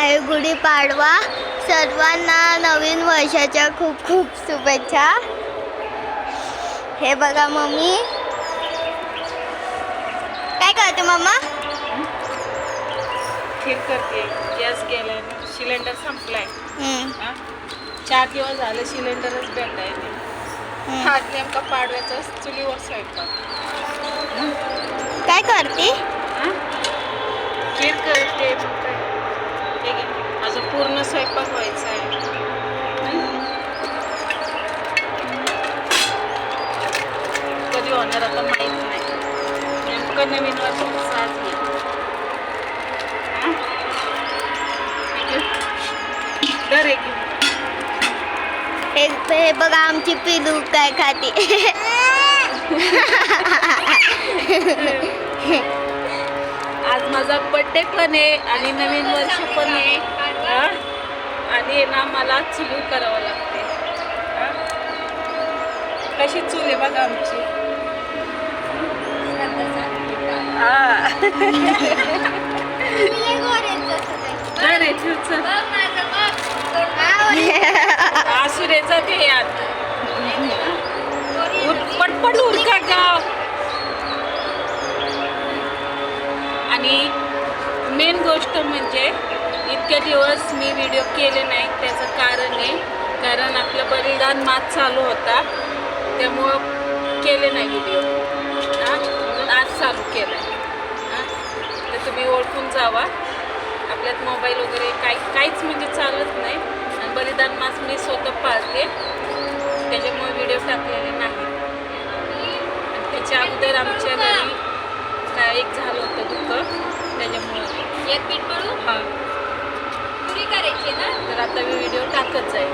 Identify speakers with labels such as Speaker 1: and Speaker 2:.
Speaker 1: आहे गुढीपाडवा. सर्वांना नवीन वर्षाच्या खूप खूप शुभेच्छा. हे बघा मम्मी काय करते मम्मा?
Speaker 2: खीर करते. गॅस गेलाय, सिलेंडर संपलाय. 4 दिवस झाले सिलेंडरच भेटाय नाही. हा नेमका पाडव्याचा चुलीवर स्वयंपाक.
Speaker 1: काय करते?
Speaker 2: खीर करते. ठीक आहे, माझं पूर्ण स्वयंपाक व्हायचा आहे. कधी होणार आता माहीत नाही. नेमकं नवीन वर्षाचं साज घे. दर एक
Speaker 1: हे बघा आमची पिलू काय खाते.
Speaker 2: आज माझा बड्डे पण आहे आणि नवीन वर्ष पण आहे. आणि ना मला चुली करावं लागते. कशी चूल आहे बघा आमची. असू द्यायचा ते यार पटपट उरका गाव. आणि मेन गोष्ट म्हणजे इतके दिवस मी व्हिडिओ केले नाही. त्याचं कारण आहे कारण आपलं बलिदान मास चालू होता त्यामुळं केले नाही व्हिडिओ. म्हणून आज चालू केलं आहे. तर तुम्ही ओळखून जावा. आपल्यात मोबाईल वगैरे काहीच म्हणजे चालत नाही. आणि बलिदान मास मी स्वतः पाळते त्याच्यामुळे व्हिडिओ टाकलेले नाही. आणि त्याच्या अगोदर आमच्या घरी काय एक झालं होतं दुःख त्याच्यामुळं एक पीठ पडू हां पुरी करायची ना. तर आता मी व्हिडिओ टाकत जाईल.